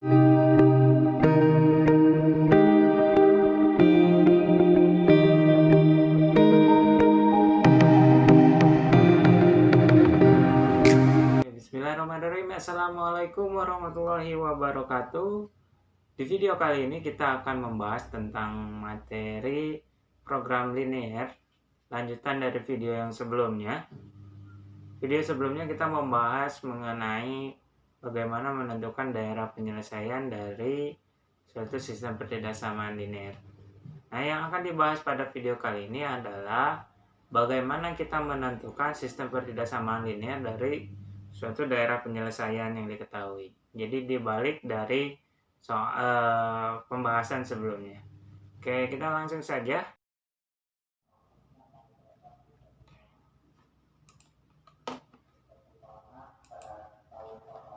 Bismillahirrahmanirrahim. Assalamualaikum warahmatullahi wabarakatuh. Di video kali ini kita akan membahas tentang materi program linear, lanjutan dari video yang sebelumnya. Video sebelumnya kita membahas mengenai bagaimana menentukan daerah penyelesaian dari suatu sistem pertidaksamaan linear. Nah, yang akan dibahas pada video kali ini adalah bagaimana kita menentukan sistem pertidaksamaan linear dari suatu daerah penyelesaian yang diketahui. Jadi dibalik dari soal pembahasan sebelumnya. Oke, kita langsung saja.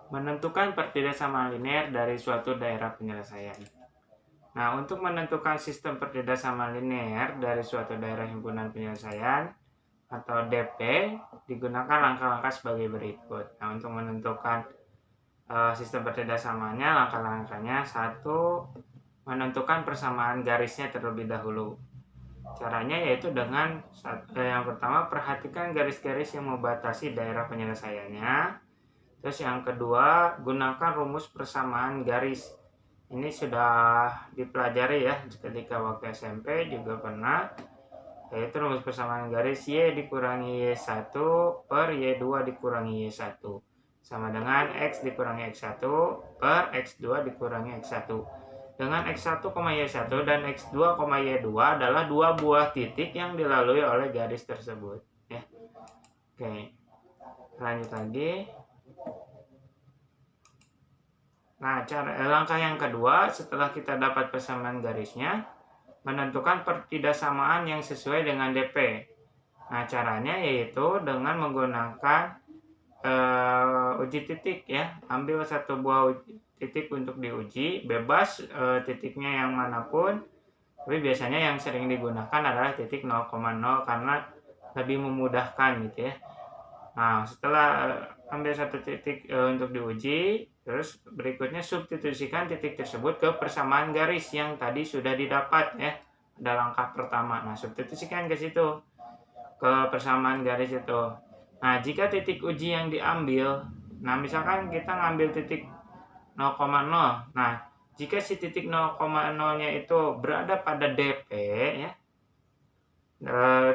Menentukan pertidaksamaan linear dari suatu daerah penyelesaian. Nah, untuk menentukan sistem pertidaksamaan linear dari suatu daerah himpunan penyelesaian atau DP, digunakan langkah-langkah sebagai berikut. Nah, untuk menentukan sistem pertidaksamaannya, langkah-langkahnya: 1. Menentukan persamaan garisnya terlebih dahulu. Caranya yaitu dengan yang pertama, perhatikan garis-garis yang membatasi daerah penyelesaiannya. Terus yang kedua, gunakan rumus persamaan garis. Ini sudah dipelajari ya ketika waktu SMP juga pernah, yaitu rumus persamaan garis Y dikurangi Y1 per Y2 dikurangi Y1 sama dengan X dikurangi X1 per X2 dikurangi X1. Dengan X1, Y1 dan X2, Y2 adalah dua buah titik yang dilalui oleh garis tersebut. Ya. Oke, lanjut lagi. Nah, langkah yang kedua, setelah kita dapat persamaan garisnya, menentukan pertidaksamaan yang sesuai dengan DP. Nah, caranya yaitu dengan menggunakan uji titik ya. Ambil satu buah titik untuk diuji, bebas titiknya yang manapun. Tapi biasanya yang sering digunakan adalah titik 0,0 karena lebih memudahkan gitu ya. Nah, setelah ambil satu titik untuk diuji, terus berikutnya substitusikan titik tersebut ke persamaan garis yang tadi sudah didapat ya. Ada langkah pertama. Nah, substitusikan ke situ, ke persamaan garis itu. Nah, jika titik uji yang diambil, nah misalkan kita ngambil titik 0,0. Nah, jika si titik 0,0-nya itu berada pada DP ya,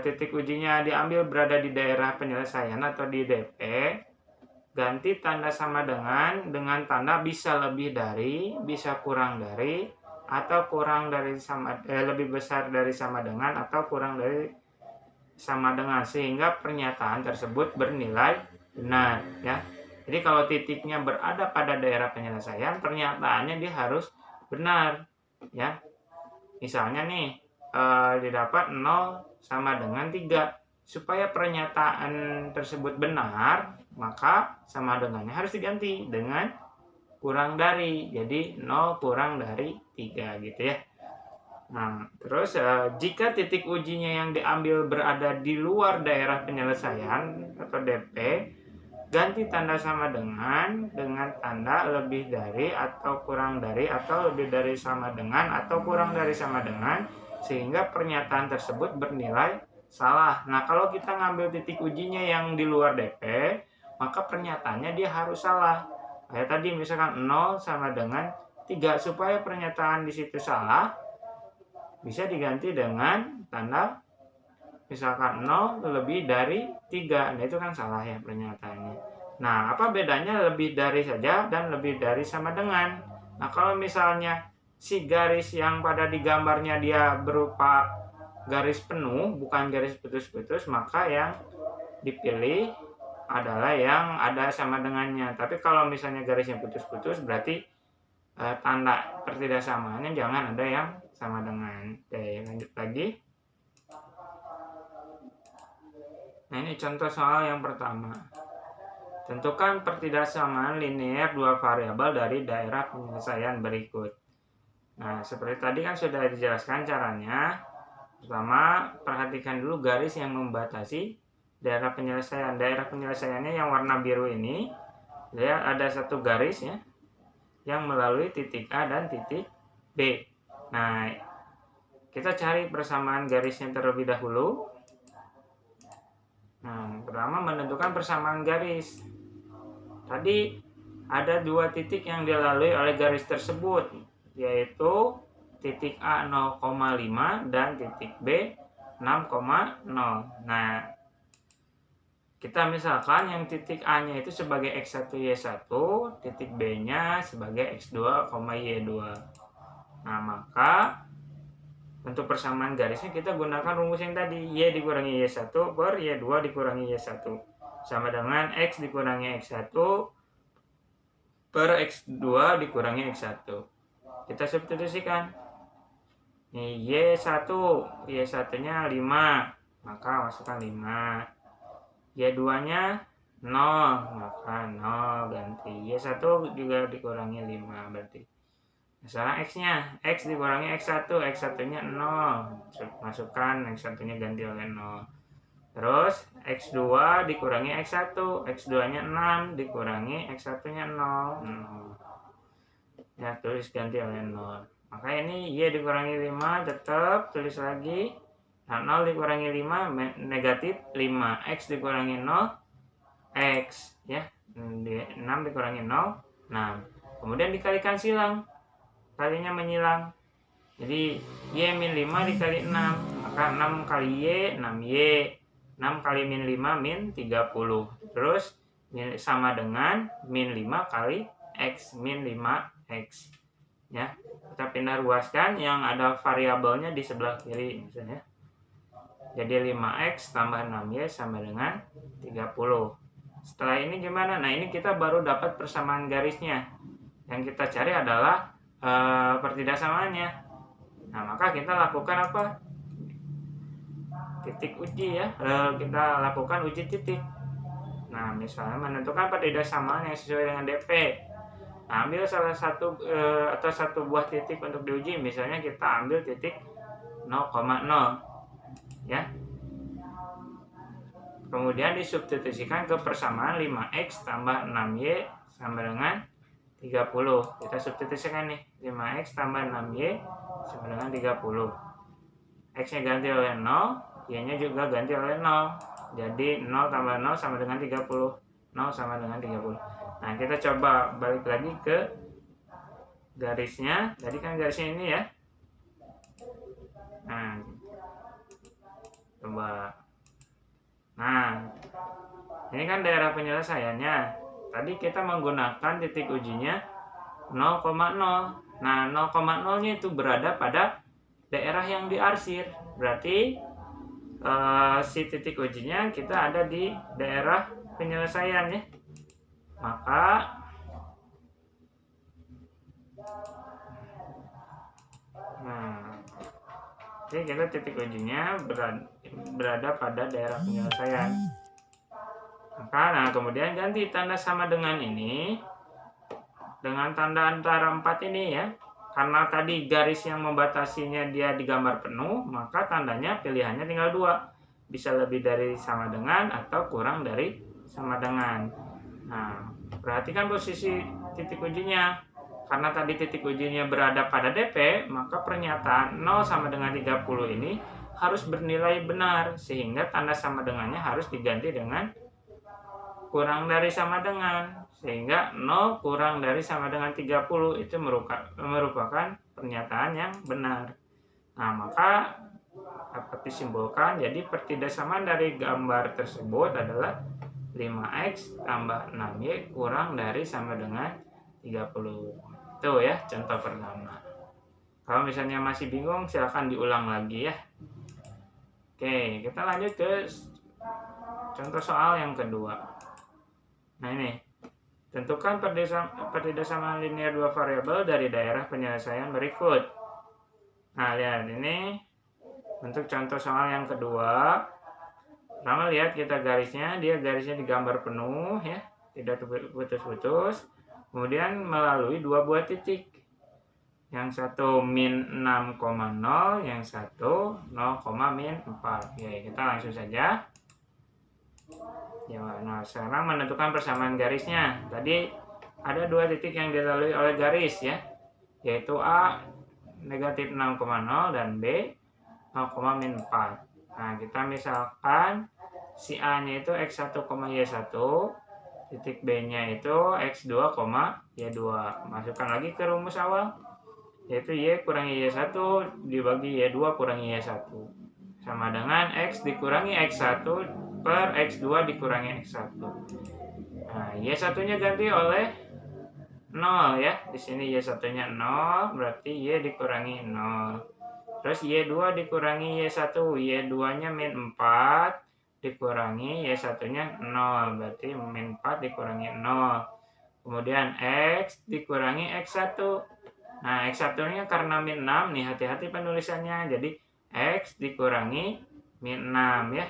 titik ujinya diambil berada di daerah penyelesaian atau di DP, ganti tanda sama dengan tanda bisa lebih dari, bisa kurang dari, atau kurang dari sama lebih besar dari sama dengan, atau kurang dari sama dengan, sehingga pernyataan tersebut bernilai benar ya. Jadi kalau titiknya berada pada daerah penyelesaian, pernyataannya dia harus benar ya. Misalnya nih didapat 0 sama dengan 3. Supaya pernyataan tersebut benar, maka sama dengannya harus diganti dengan kurang dari. Jadi 0 kurang dari 3 gitu ya. Nah, terus jika titik ujinya yang diambil berada di luar daerah penyelesaian atau DP, ganti tanda sama dengan tanda lebih dari atau kurang dari, atau lebih dari sama dengan atau kurang dari sama dengan, sehingga pernyataan tersebut bernilai salah. Nah, kalau kita ngambil titik ujinya yang di luar DP, maka pernyataannya dia harus salah. Kayak tadi misalkan 0 sama dengan 3, supaya pernyataan di situ salah, bisa diganti dengan tanda misalkan 0 lebih dari 3. Nah, itu kan salah ya pernyataannya. Nah, apa bedanya lebih dari saja dan lebih dari sama dengan? Nah, kalau misalnya si garis yang pada di gambarnya dia berupa garis penuh, bukan garis putus-putus, maka yang dipilih adalah yang ada sama dengannya. Tapi kalau misalnya garisnya putus-putus, berarti tanda pertidaksamaannya jangan ada yang sama dengan. Oke, lanjut lagi. Nah, ini contoh soal yang pertama. Tentukan pertidaksamaan linear dua variabel dari daerah penyelesaian berikut. Nah, seperti tadi kan sudah dijelaskan caranya. Pertama, perhatikan dulu garis yang membatasi daerah penyelesaian. Daerah penyelesaiannya yang warna biru ini, lihat ada satu garis ya. yang melalui titik A dan titik B. Nah, kita cari persamaan garisnya terlebih dahulu. Nah, pertama menentukan persamaan garis. Tadi ada dua titik yang dilalui oleh garis tersebut, yaitu titik A 0,5 dan titik B 6,0. Nah, kita misalkan yang titik A-nya itu sebagai X1, Y1, titik B-nya sebagai X2, Y2. Nah, maka untuk persamaan garisnya kita gunakan rumus yang tadi, Y dikurangi Y1 per Y2 dikurangi Y1 sama dengan X dikurangi X1 per X2 dikurangi X1. Kita substitusikan. Nih, Y1 nya 5, maka masukkan 5. Y2-nya 0, maka 0 ganti. Y1 juga dikurangi 5 berarti. Sekarang X-nya, X dikurangi X1, X1-nya 0. Masukkan X1-nya ganti oleh 0. Terus X2 dikurangi X1, X2-nya 6 dikurangi X1-nya 0. Ya, tulis ganti oleh 0. Maka ini Y dikurangi 5 tetap tulis lagi. Nah, 0 dikurangi 5 negatif 5. X dikurangi 0 X ya. 6 dikurangi 0 6. Kemudian dikalikan silang. Kalinya menyilang. Jadi Y min 5 dikali 6, maka 6 kali Y 6Y. 6 kali min 5 min 30. Terus sama dengan min 5 kali X min 5X. Ya, kita pindah ruaskan yang ada variabelnya di sebelah kiri misalnya. Jadi 5X tambah 6Y sama dengan 30. Setelah ini gimana? Nah, ini kita baru dapat persamaan garisnya. Yang kita cari adalah pertidaksamaannya. Nah, maka kita lakukan apa? Titik uji ya. Kita lakukan uji titik. Nah, misalnya menentukan pertidaksamaan yang sesuai dengan DP. Nah, ambil salah satu atau satu buah titik untuk diuji. Misalnya kita ambil titik 0,0 ya. Kemudian disubstitusikan ke persamaan 5X tambah 6Y sama dengan 30. Kita substitusikan nih, 5X tambah 6Y sama dengan 30. X-nya ganti oleh 0, Y-nya juga ganti oleh 0. Jadi 0 tambah 0 sama dengan 30. 0 sama dengan 30. Nah, kita coba balik lagi ke garisnya. Tadi kan garisnya ini ya. Nah, coba. Nah, ini kan daerah penyelesaiannya. Tadi kita menggunakan titik ujinya 0,0. Nah, 0,0-nya itu berada pada daerah yang diarsir. Berarti si titik ujinya kita ada di daerah penyelesaian ya. Maka jadi kita titik ujinya berada pada daerah penyelesaian. Nah, kemudian ganti tanda sama dengan ini dengan tanda antara 4 ini ya. Karena tadi garis yang membatasinya dia digambar penuh, maka tandanya pilihannya tinggal 2. Bisa lebih dari sama dengan atau kurang dari sama dengan. Nah, perhatikan posisi titik ujinya. Karena tadi titik ujinya berada pada DP, maka pernyataan 0 sama dengan 30 ini harus bernilai benar, sehingga tanda sama dengannya harus diganti dengan kurang dari sama dengan, sehingga 0 kurang dari sama dengan 30 itu merupakan pernyataan yang benar. Nah, maka dapat disimpulkan, jadi pertidaksamaan dari gambar tersebut adalah 5X tambah 6Y kurang dari sama dengan 30. Itu ya contoh pertama. Kalau misalnya masih bingung, silahkan diulang lagi ya. Oke, kita lanjut ke contoh soal yang kedua. Nah, ini tentukan pertidaksamaan linear dua variabel dari daerah penyelesaian berikut. Nah, lihat ini untuk contoh soal yang kedua. Pertama lihat kita garisnya, dia garisnya digambar penuh ya, tidak putus-putus. Kemudian melalui dua buah titik. Yang satu min 6,0, yang satu 0,-4. Ya, kita langsung saja. Ya, nah sekarang menentukan persamaan garisnya. Tadi ada dua titik yang dilalui oleh garis ya, yaitu A negatif 6,0 dan B 0,-4. Nah, kita misalkan si A-nya itu X1, Y1, titik B-nya itu X2, Y2. Masukkan lagi ke rumus awal, yaitu Y kurangi Y1 dibagi Y2 kurangi Y1. Sama dengan X dikurangi X1 per X2 dikurangi X1. Nah, Y1-nya ganti oleh 0 ya. Di sini Y1-nya 0, berarti Y dikurangi 0. Terus Y2 dikurangi Y1, Y2-nya min 4 dikurangi Y1-nya 0, berarti min 4 dikurangi 0. Kemudian X dikurangi X1. Nah, X1-nya karena min 6 nih, hati-hati penulisannya. Jadi X dikurangi min 6 ya.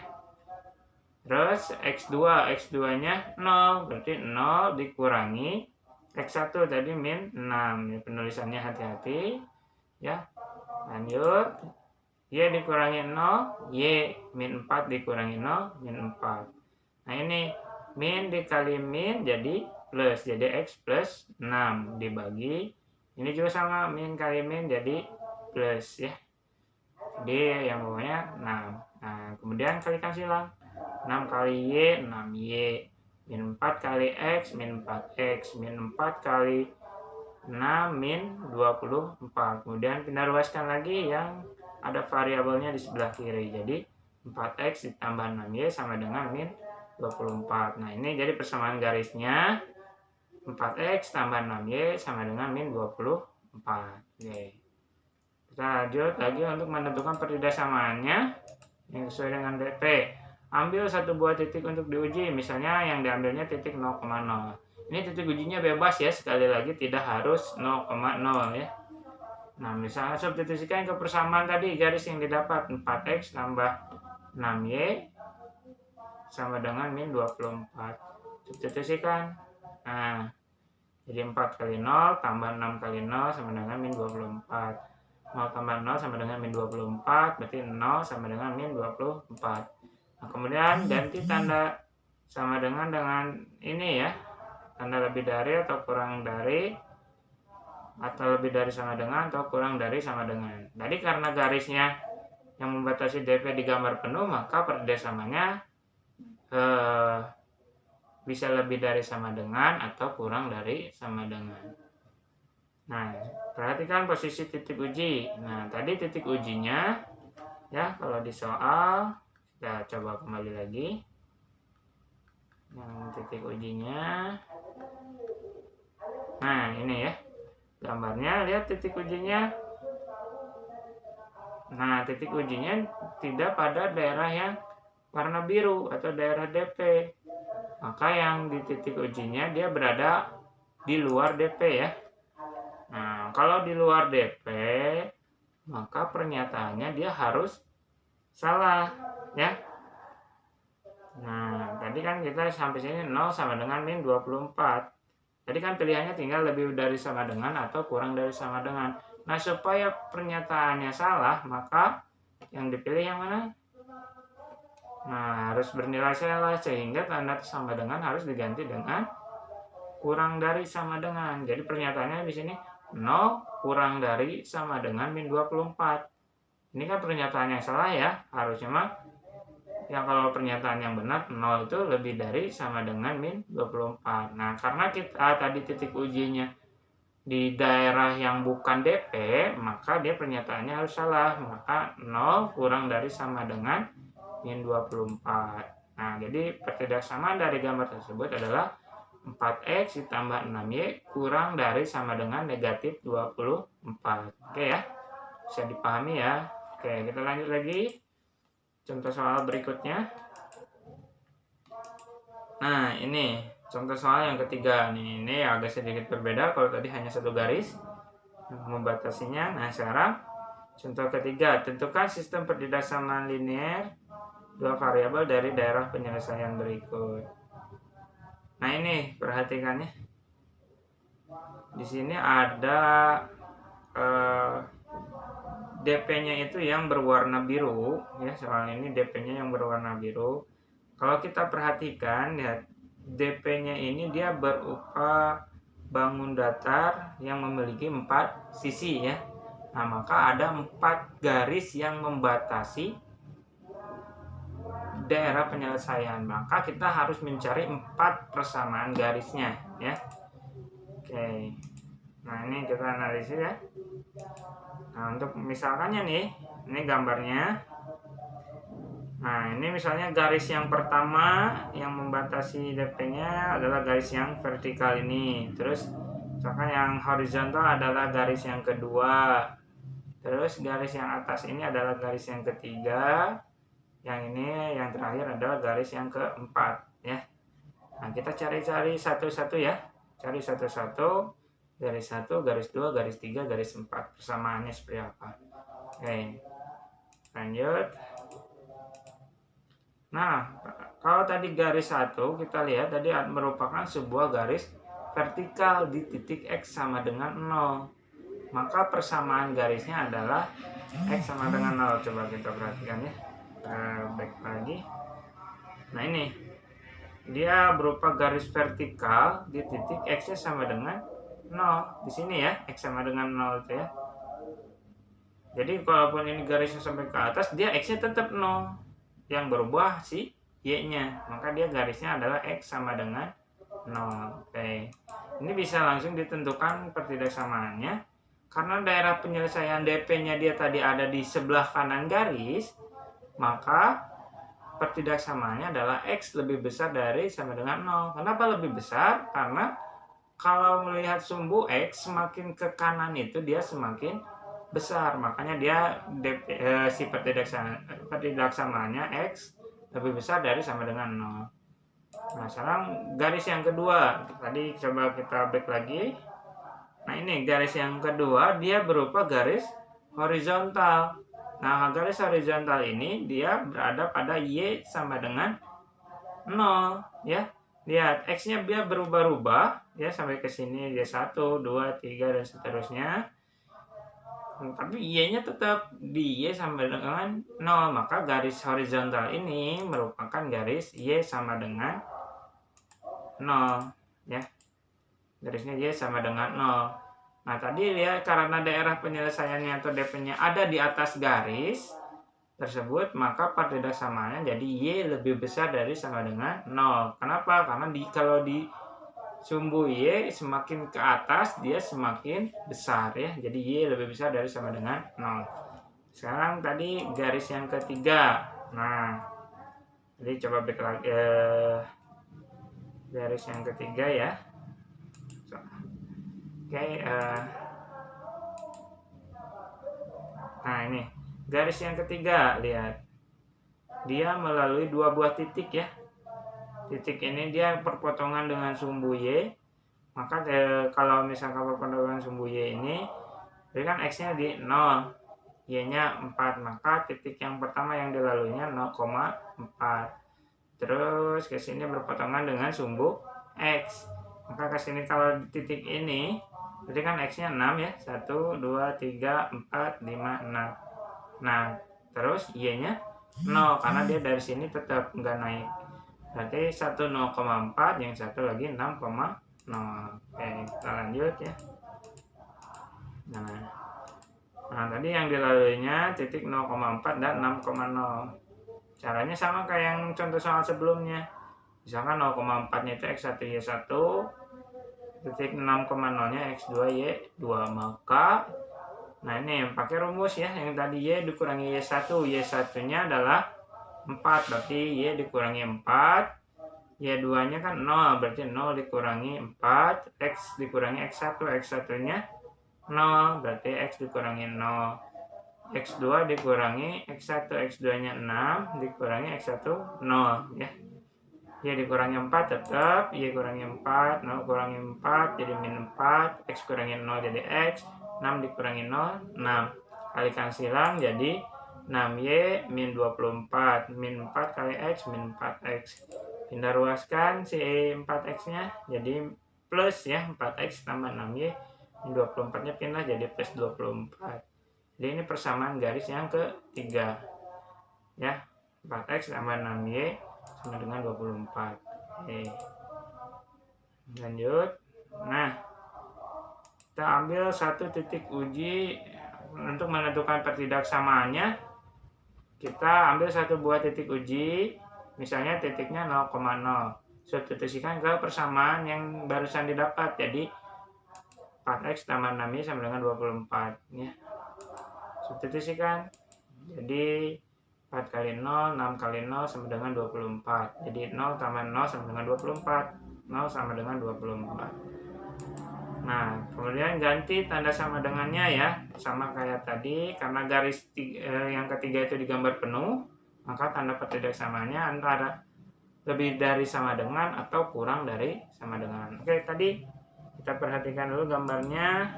Terus X2-nya 0, berarti 0 dikurangi X1 tadi min 6. Ya, penulisannya hati-hati ya. Lanjut, Y dikurangi 0, Y min 4 dikurangi 0, min 4. Nah ini, min dikali min jadi plus, jadi X plus 6 dibagi. Ini juga sama, min kali min jadi plus ya. Jadi yang bawahnya 6. Nah kemudian kalikan silang. 6 kali Y, 6Y. Min 4 kali X, min 4X. Min 4 kali 6 min 24. Kemudian pindah ruaskan lagi yang ada variabelnya di sebelah kiri. Jadi 4x ditambah 6y sama dengan min 24. Nah ini jadi persamaan garisnya 4x tambah 6y sama dengan min 24. Oke. Kita lanjut lagi untuk menentukan pertidakssamaannya yang sesuai dengan DP. Ambil satu buah titik untuk diuji, misalnya yang diambilnya titik 0,0. Ini titik ujinya bebas ya, sekali lagi tidak harus 0,0 ya. Nah, misalnya substitusikan ke persamaan tadi, garis yang didapat 4x tambah 6y sama dengan min 24. Substitusikan. Nah, jadi 4 kali 0 tambah 6 kali 0 sama dengan min 24. 0 tambah 0 sama dengan min 24, berarti 0 sama dengan min 24. Nah, kemudian ganti tanda sama dengan ini ya. Tanda lebih dari atau kurang dari, atau lebih dari sama dengan atau kurang dari sama dengan. Tadi karena garisnya yang membatasi DP di gambar penuh, maka pertidakssamaannya bisa lebih dari sama dengan atau kurang dari sama dengan. Nah, perhatikan posisi titik uji. Nah, tadi titik ujinya ya, kalau di soal kita coba kembali lagi. Yang titik ujinya. Nah, ini ya. Gambarnya, lihat titik ujinya. Nah, titik ujinya tidak pada daerah yang warna biru atau daerah DP. Maka yang di titik ujinya dia berada di luar DP ya. Nah, kalau di luar DP, maka pernyataannya dia harus salah ya. Nah, tadi kan kita sampai sini 0 sama dengan min 24. Tadi kan pilihannya tinggal lebih dari sama dengan atau kurang dari sama dengan. Nah, supaya pernyataannya salah, maka yang dipilih yang mana? Nah, harus bernilai salah, sehingga tanda sama dengan harus diganti dengan kurang dari sama dengan. Jadi pernyataannya di sini 0 kurang dari sama dengan min 24. Ini kan pernyataan yang salah ya, harusnya mah yang kalau pernyataan yang benar 0 itu lebih dari sama dengan min 24. Nah, karena kita tadi titik ujinya di daerah yang bukan DP, maka dia pernyataannya harus salah. Maka 0 kurang dari sama dengan min 24. Nah, jadi pertidaksamaan dari gambar tersebut adalah 4x ditambah 6y kurang dari sama dengan negatif 24. Oke ya, bisa dipahami ya. Oke, kita lanjut lagi. Contoh soal berikutnya. Nah, ini contoh soal yang ketiga nih. Ini agak sedikit berbeda, kalau tadi hanya satu garis yang membatasinya. Nah, sekarang contoh ketiga, tentukan sistem pertidaksamaan linear dua variabel dari daerah penyelesaian berikut. Nah, ini perhatikannya. Di sini ada DP-nya itu yang berwarna biru ya, soal ini DP-nya yang berwarna biru. Kalau kita perhatikan ya, DP-nya ini dia berupa bangun datar yang memiliki 4 sisi ya. Nah, maka ada 4 garis yang membatasi daerah penyelesaian. Maka kita harus mencari 4 persamaan garisnya ya. Oke. Nah, ini kita analisis ya. Nah, untuk misalkannya nih, ini gambarnya. Nah, ini misalnya garis yang pertama yang membatasi DP-nya adalah garis yang vertikal ini. Terus misalkan yang horizontal adalah garis yang kedua. Terus garis yang atas ini adalah garis yang ketiga. Yang ini yang terakhir adalah garis yang keempat ya. Nah, kita cari-cari satu-satu ya. Cari satu-satu. Garis 1, garis 2, garis 3, garis 4. Persamaannya seperti apa. Oke. Lanjut. Nah, kalau tadi garis 1 kita lihat tadi merupakan sebuah garis vertikal di titik X sama dengan 0. Maka persamaan garisnya adalah X sama dengan 0. Coba kita perhatikan ya. Back lagi. Nah, ini dia berupa garis vertikal di titik X-nya sama dengan 0. Di sini ya, X sama dengan 0 itu ya. Jadi kalaupun ini garisnya sampai ke atas, dia X-nya tetap 0. Yang berubah si Y-nya, maka dia garisnya adalah X sama dengan 0. Oke. Ini bisa langsung ditentukan pertidaksamaannya karena daerah penyelesaian DP-nya dia tadi ada di sebelah kanan garis, maka pertidaksamaannya adalah X lebih besar dari sama dengan 0. Kenapa lebih besar? Karena kalau melihat sumbu X semakin ke kanan itu dia semakin besar, makanya dia si pertidaksamaannya X lebih besar dari sama dengan 0. Nah, sekarang garis yang kedua tadi coba kita back lagi. Nah, ini garis yang kedua dia berupa garis horizontal. Nah, garis horizontal ini dia berada pada Y sama dengan 0 ya. Lihat X-nya dia berubah-ubah ya sampai ke sini dia 1, 2, 3 dan seterusnya. Tapi Y-nya tetap di Y sama dengan 0, maka garis horizontal ini merupakan garis Y sama dengan 0 ya. Garisnya Y sama dengan 0. Nah, tadi lihat karena daerah penyelesaiannya atau DP-nya ada di atas garis tersebut, maka pertidaksamaannya jadi Y lebih besar dari sama dengan 0. Kenapa? Karena kalau di sumbu Y semakin ke atas dia semakin besar ya. Jadi Y lebih besar dari sama dengan 0. Sekarang tadi garis yang ketiga. Nah, jadi coba back lagi garis yang ketiga ya. Oke, nah ini garis yang ketiga, lihat dia melalui 2 buah titik ya. Titik ini dia perpotongan dengan sumbu Y. Maka kalau misalkan perpotongan sumbu Y ini, jadi kan X-nya di 0, Y-nya 4, maka titik yang pertama yang dilaluinya 0,4. Terus ke sini berpotongan dengan sumbu X. Maka ke sini kalau di titik ini, jadi kan X-nya 6 ya. 1, 2, 3, 4, 5, 6. Nah, terus Y-nya 0 karena dia dari sini tetap nggak naik. Berarti 1 0,4, yang satu lagi 6,0. Oke, kita lanjut ya. Nah, tadi yang dilaluinya titik 0,4 dan 6,0. Caranya sama kayak yang contoh soal sebelumnya. Misalkan 0,4-nya itu X1 Y1, titik 6,0-nya X2 Y2. Maka nah ini pakai rumus ya, yang tadi Y dikurangi Y1. Y1-nya adalah 4, berarti Y dikurangi 4. Y2-nya kan 0, berarti 0 dikurangi 4. X dikurangi X1. X1-nya 0, berarti X dikurangi 0. X2 dikurangi X1. X2-nya 6, dikurangi X1 0 ya. Y dikurangi 4 tetap, Y kurangi 4, 0 kurangi 4 jadi min 4, X kurangi 0 jadi X, 6 dikurangi 0, 6. Kalikan silang jadi 6Y min 24, min 4 kali X, min 4X. Pindah ruaskan si 4X-nya jadi plus ya, 4X tambah 6Y, min 24-nya pindah jadi plus 24. Jadi ini persamaan garis yang ketiga ya, 4X tambah 6Y sama dengan 24. Oke. Lanjut. Nah, Kita ambil satu titik uji untuk menentukan pertidaksamaannya. Kita ambil satu buah titik uji, misalnya titiknya 0,0. Substitusikan ke persamaan yang barusan didapat. Jadi 4x tambah 6y sama dengan 24 ya. Substitusikan. Jadi 4 kali 0, 6 kali 0 sama dengan 24. Jadi 0 tambah 0 sama dengan 24. 0 sama dengan 24. Nah, kemudian ganti tanda sama dengannya ya. Sama kayak tadi, karena garis yang ketiga itu digambar penuh, maka tanda pertidaksamaannya antara lebih dari sama dengan atau kurang dari sama dengan. Oke, tadi kita perhatikan dulu gambarnya.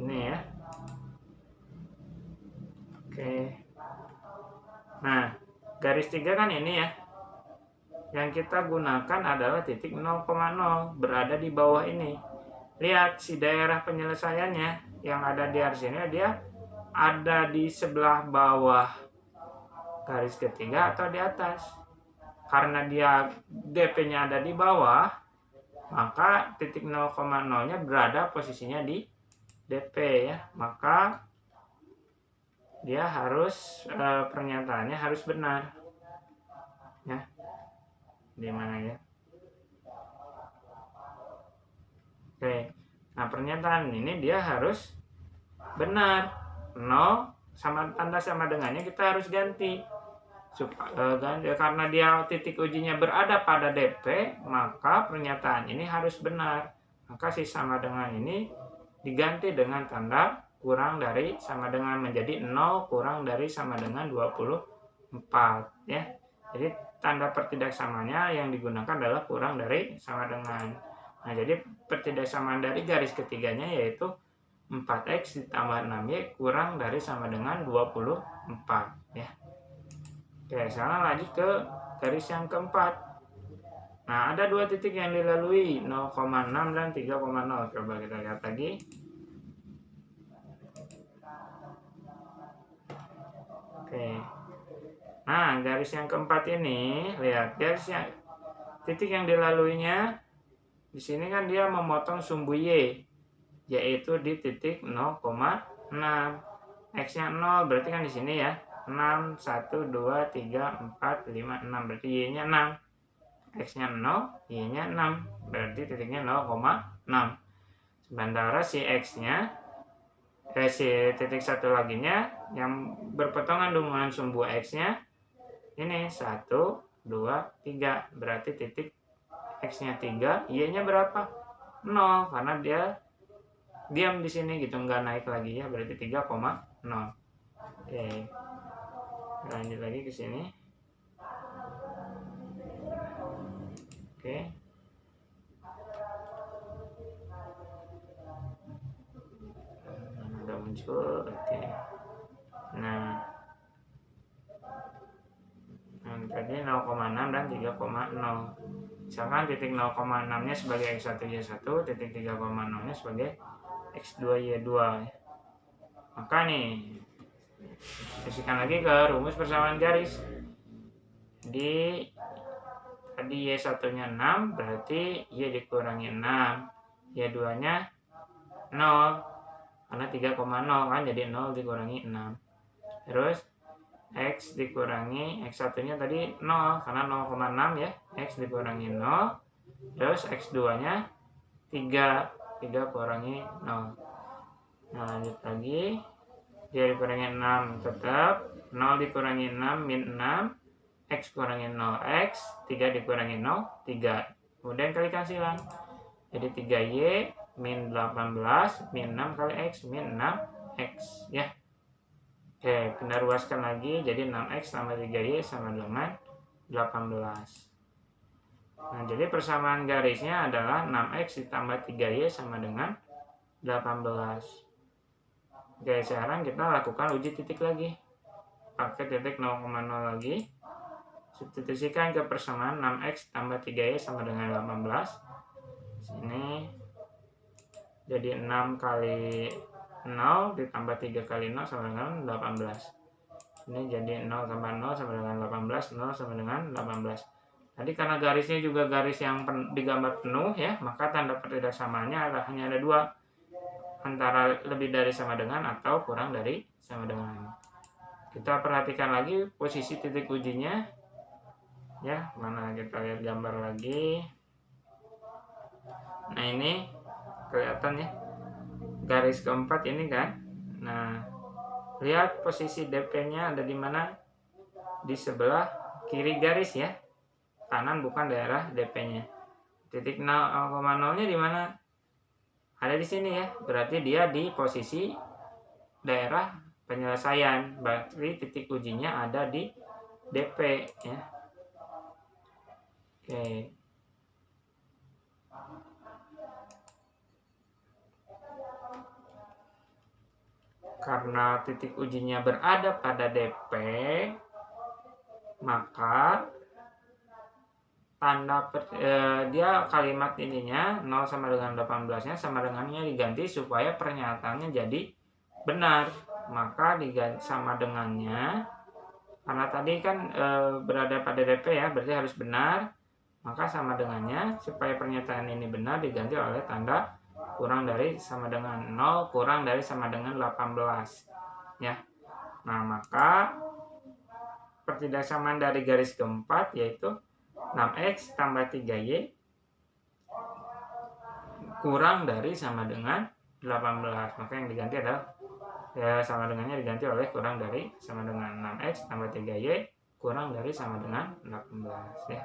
Ini ya. Oke. Nah, garis 3 kan ini ya. Yang kita gunakan adalah titik 0,0 berada di bawah ini. Lihat si daerah penyelesaiannya yang ada di sini, dia ada di sebelah bawah garis ketiga atau di atas. Karena dia DP-nya ada di bawah, maka titik 0,0-nya berada posisinya di DP ya. Maka dia harus pernyataannya harus benar. Ya. Di mana ya? Oke. Nah, pernyataan ini dia harus benar. 0 sama tanda sama dengannya kita harus ganti. Karena dia titik ujinya berada pada DP, maka pernyataan ini harus benar. Maka si sama dengan ini diganti dengan tanda kurang dari sama dengan, menjadi 0 kurang dari sama dengan 24 ya. Jadi tanda pertidaksamanya yang digunakan adalah kurang dari sama dengan. Nah, jadi pertidaksamaan dari garis ketiganya yaitu 4x ditambah 6y kurang dari sama dengan 24 ya. Oke, sekarang lanjut ke garis yang keempat. Nah, ada dua titik yang dilalui, 0,6 dan 3,0. Coba kita lihat lagi. Oke. Nah, garis yang keempat ini, lihat garis yang titik yang dilaluinya di sini kan dia memotong sumbu y, yaitu di titik 0,6. X-nya 0 berarti kan di sini ya. 6, 1, 2, 3, 4, 5, 6. Berarti y-nya 6. X-nya 0, y-nya 6. Berarti titiknya 0,6. Sementara si X-nya, si titik satu laginya yang berpotongan dengan sumbu X-nya, ini 1, 2, 3. Berarti titik X-nya 3, y-nya berapa? 0. Karena dia diam di sini gitu, nggak naik lagi ya. Berarti 3,0. Oke. Lanjut lagi ke sini. Oke. Udah muncul. Oke. Nah, tadi 0,6 dan 3,0. Misalkan titik 0,6-nya sebagai X1Y1, titik 3,0-nya sebagai X2Y2. Maka nih, kasihkan lagi ke rumus persamaan garis. Jadi tadi Y1-nya 6, berarti Y dikurangi 6. Y2-nya 0. Karena 3,0 kan, jadi 0 dikurangi 6. Terus X dikurangi X1-nya tadi 0, karena 0,6 ya. X dikurangi 0. Terus X2-nya 3. 3 kurangi 0. Nah, lanjut lagi. Dia dikurangi 6 tetap. 0 dikurangi 6 min 6. X kurangi 0 X. 3 dikurangi 0 3. Kemudian kalikan silang. Jadi 3Y min 18 min 6 kali X min 6X ya. Oke, kita ruaskan lagi. Jadi 6X tambah 3Y sama dengan 18. Nah, jadi persamaan garisnya adalah 6X ditambah 3Y sama dengan 18. Oke, sekarang kita lakukan uji titik lagi. Pakai titik 0,0 lagi. Substitusikan ke persamaan 6X tambah 3Y sama dengan 18. Sini jadi 6 kali 0 ditambah 3 kali 0 sama dengan 18. Ini jadi 0 tambah 0 sama dengan 18. 0 sama dengan 18. Tadi karena garisnya juga garis yang digambar penuh ya, maka tanda pertidaksamanya hanya ada dua, antara lebih dari sama dengan atau kurang dari sama dengan. Kita perhatikan lagi posisi titik ujinya ya, mana kita lihat gambar lagi. Nah ini kelihatan ya, garis keempat ini kan. Nah lihat posisi DP-nya ada di mana, di sebelah kiri garis ya, kanan bukan daerah DP-nya. Titik 0,0-nya di mana? Ada di sini ya, berarti dia di posisi daerah penyelesaian, berarti titik ujinya ada di DP ya. Oke. Karena titik ujinya berada pada DP, maka tanda dia kalimat ininya 0 sama dengan 18-nya sama dengannya diganti supaya pernyataannya jadi benar. Maka diganti sama dengannya, karena tadi kan berada pada DP ya, berarti harus benar. Maka sama dengannya supaya pernyataan ini benar diganti oleh tanda kurang dari sama dengan 0 kurang dari sama dengan 18 ya. Nah maka pertidaksamaan dari garis keempat yaitu 6x tambah 3y kurang dari sama dengan 18. Maka yang diganti adalah ya sama dengannya diganti oleh kurang dari sama dengan 6x tambah 3y kurang dari sama dengan 18 ya.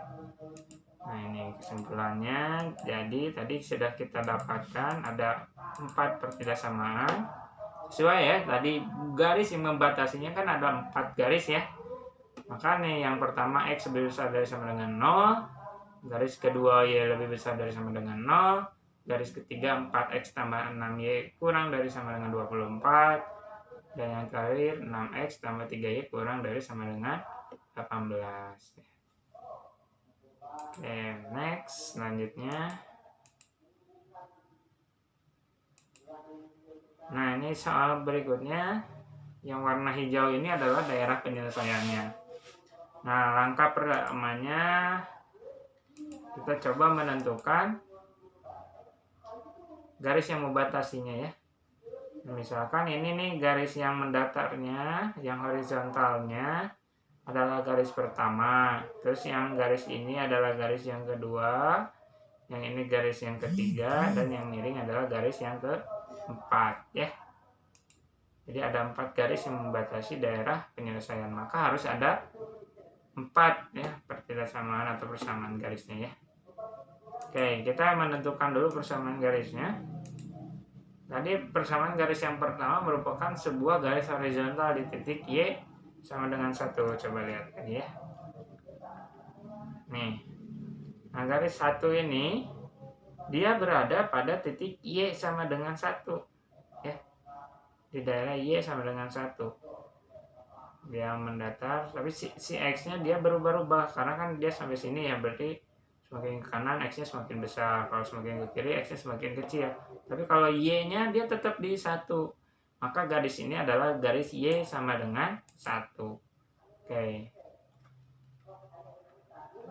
Nah ini kesimpulannya. Jadi tadi sudah kita dapatkan ada 4 pertidaksamaan sesuai ya. Tadi garis yang membatasinya kan ada 4 garis ya. Maka nih yang pertama x lebih besar dari sama dengan 0, garis kedua y lebih besar dari sama dengan 0, garis ketiga 4x tambah 6y kurang dari sama dengan 24, dan yang terakhir 6x tambah 3y kurang dari sama dengan 18. Oke, next selanjutnya. Nah ini soal berikutnya, yang warna hijau ini adalah daerah penyelesaiannya. Nah langkah pertamanya kita coba menentukan garis yang membatasinya ya. Misalkan ini nih garis yang mendatarnya, yang horizontalnya adalah garis pertama, terus yang garis ini adalah garis yang kedua, yang ini garis yang ketiga, dan yang miring adalah garis yang keempat ya. Jadi ada 4 garis yang membatasi daerah penyelesaian, maka harus ada 4 ya pertidaksamaan atau persamaan garisnya ya. Oke, kita menentukan dulu persamaan garisnya. Tadi persamaan garis yang pertama merupakan sebuah garis horizontal di titik Y sama dengan 1. Coba lihat tadi ya. Nih. Nah, garis 1 ini dia berada pada titik Y sama dengan 1. Ya. Di daerah Y sama dengan 1. Dia mendatar, tapi si X-nya dia berubah-ubah karena kan dia sampai sini ya, berarti semakin ke kanan X-nya semakin besar, kalau semakin ke kiri X-nya semakin kecil. Tapi kalau Y-nya dia tetap di 1, maka garis ini adalah garis Y sama dengan 1. Oke.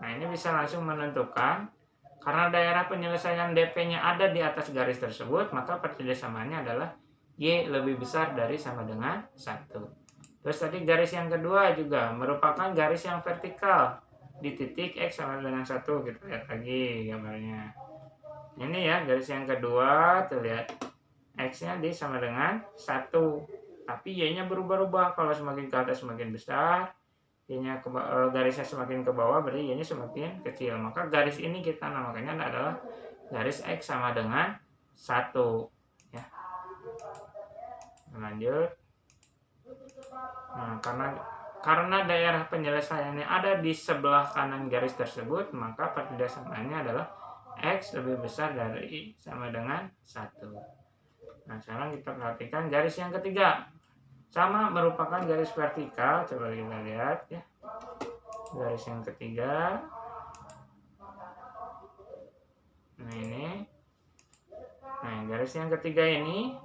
Nah ini bisa langsung menentukan, karena daerah penyelesaian DP-nya ada di atas garis tersebut, maka pertidaksamaannya adalah Y lebih besar dari sama dengan 1. Terus tadi garis yang kedua juga merupakan garis yang vertikal di titik X sama dengan 1. Kita lihat lagi gambarnya. Ini ya garis yang kedua, terlihat X-nya di sama dengan 1. Tapi Y-nya berubah-ubah, kalau semakin ke atas semakin besar, Y-nya garisnya semakin ke bawah, berarti Y-nya semakin kecil. Maka garis ini kita namakannya adalah garis X sama dengan 1 ya. Lanjut. Nah, karena daerah penyelesaiannya ada di sebelah kanan garis tersebut, maka pertidaksamaannya adalah X lebih besar dari sama dengan 1. Nah, sekarang kita perhatikan garis yang ketiga. Sama merupakan garis vertikal, coba kita lihat ya. Garis yang ketiga. Nah, ini. Nah, garis yang ketiga ini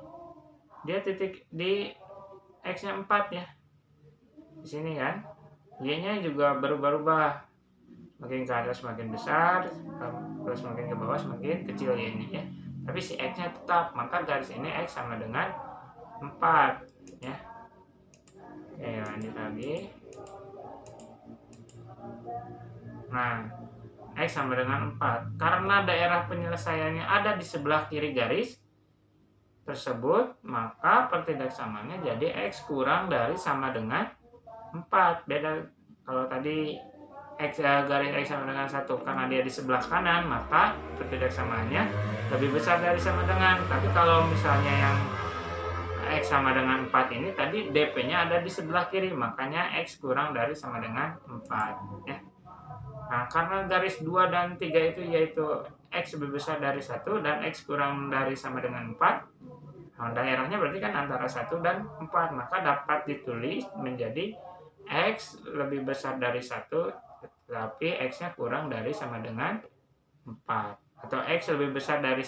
dia titik di X-nya 4 ya. Di sini kan. Y-nya juga berubah-ubah. Makin ke atas semakin besar, kalau semakin ke bawah semakin kecil y-nya ya. Tapi si X-nya tetap, maka garis ini X sama dengan 4 ya. Oke, lanjut lagi. Nah, X sama dengan 4. Karena daerah penyelesaiannya ada di sebelah kiri garis tersebut, maka pertidaksamaannya jadi X kurang dari sama dengan 4. Beda kalau tadi garis X sama dengan 1 karena dia di sebelah kanan, maka pertidaksamaannya lebih besar dari sama dengan. Tapi kalau misalnya yang X sama dengan 4 ini tadi DP-nya ada di sebelah kiri, makanya X kurang dari sama dengan 4 ya. Nah, karena garis 2 dan 3 itu yaitu X lebih besar dari 1 dan X kurang dari sama dengan 4, nah, daerahnya berarti kan antara 1 dan 4, maka dapat ditulis menjadi X lebih besar dari 1 tapi X-nya kurang dari sama dengan 4, atau X lebih besar dari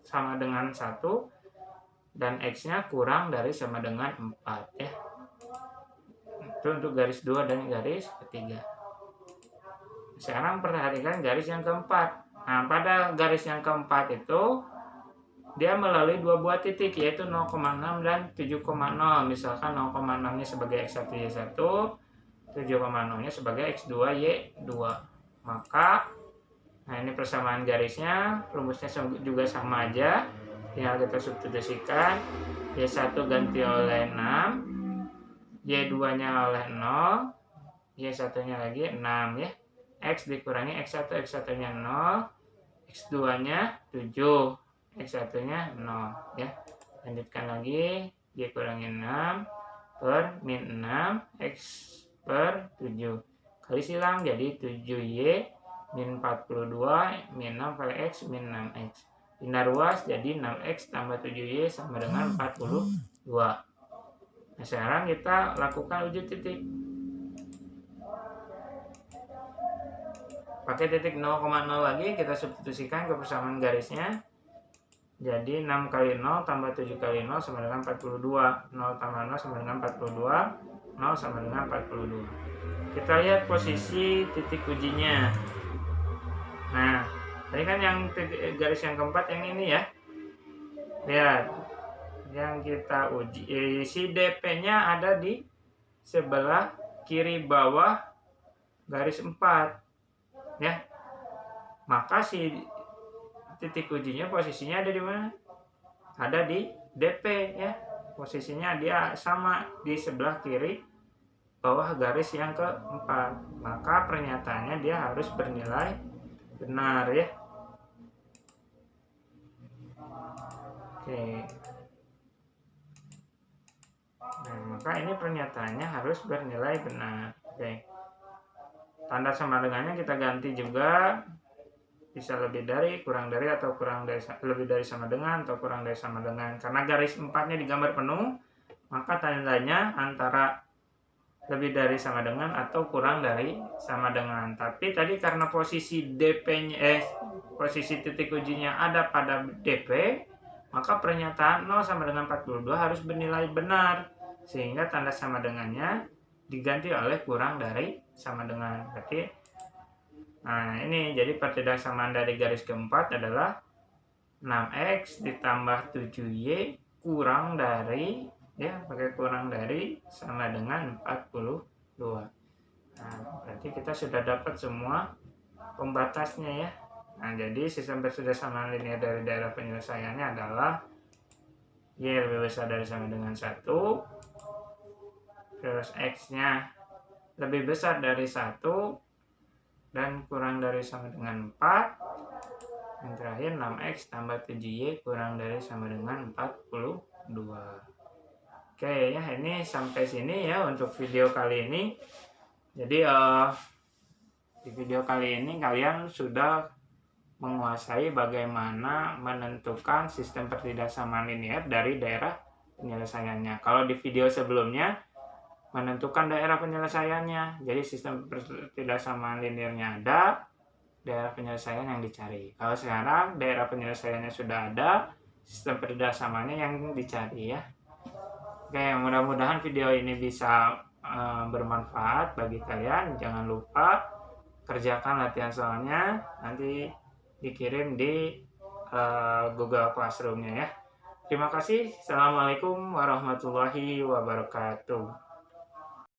sama dengan 1 dan X-nya kurang dari sama dengan 4 ya. Itu untuk garis 2 dan garis ketiga. Sekarang perhatikan garis yang keempat. Nah, pada garis yang keempat itu dia melalui dua buah titik, yaitu 0,6 dan 7,0. Misalkan 0,6-nya sebagai X1 Y1, 7,0-nya sebagai X2 Y2. Maka nah ini persamaan garisnya, rumusnya juga sama aja. Tinggal kita substitusikan. Y1 ganti oleh 6, Y2-nya oleh 0, Y1-nya lagi 6 ya. X dikurangi X1, X1-nya 0, X2-nya 7, X1-nya 0 ya. Lanjutkan lagi, Y kurangi 6 per min 6 X per 7 kali silang jadi 7Y min 42 min 6 kali X min 6X. Pindah ruas jadi 6X tambah 7Y sama dengan 42. Nah, sekarang kita lakukan uji titik. Pakai titik 0,0 lagi, kita substitusikan ke persamaan garisnya. Jadi 6 kali 0 tambah 7 kali 0 sama dengan 42. 0 tambah 0 sama dengan 42. 0 sama dengan 42. Kita lihat posisi titik ujinya. Nah, tadi kan yang garis yang keempat yang ini ya. Lihat, yang kita uji, si DP-nya ada di sebelah kiri bawah garis 4. Ya, maka si titik ujinya posisinya ada di mana? Ada di DP ya. Posisinya dia sama di sebelah kiri bawah garis yang keempat. Maka pernyataannya dia harus bernilai benar ya. Oke. Nah, maka ini pernyataannya harus bernilai benar. Oke. Tanda sama dengannya kita ganti juga, bisa lebih dari, kurang dari, atau kurang dari, lebih dari sama dengan, atau kurang dari sama dengan. Karena garis 4-nya digambar penuh, maka tandanya antara lebih dari sama dengan atau kurang dari sama dengan. Tapi tadi karena posisi DP-nya, posisi titik ujinya ada pada DP, maka pernyataan 0 sama dengan 42 harus bernilai benar, sehingga tanda sama dengannya diganti oleh kurang dari sama dengan. Berarti nah ini jadi pertidaksamaan dari garis keempat adalah 6X ditambah 7Y kurang dari, ya pakai kurang dari, sama dengan 42. Nah, berarti kita sudah dapat semua pembatasnya ya. Nah, jadi sistem pertidaksamaan linear dari daerah penyelesaiannya adalah Y lebih besar dari sama dengan 1, terus X-nya lebih besar dari 1 dan kurang dari sama dengan 4. Yang terakhir 6X tambah 7Y kurang dari sama dengan 42. Oke ya, ini sampai sini ya untuk video kali ini. Jadi di video kali ini kalian sudah menguasai bagaimana menentukan sistem pertidaksamaan linear dari daerah penyelesaiannya. Kalau di video sebelumnya menentukan daerah penyelesaiannya, jadi sistem pertidaksamaan linearnya ada, daerah penyelesaian yang dicari. Kalau sekarang daerah penyelesaiannya sudah ada, sistem pertidaksamaannya yang dicari ya. Oke, mudah-mudahan video ini bisa bermanfaat bagi kalian. Jangan lupa kerjakan latihan soalnya, nanti dikirim di Google Classroom-nya ya. Terima kasih. Assalamualaikum warahmatullahi wabarakatuh.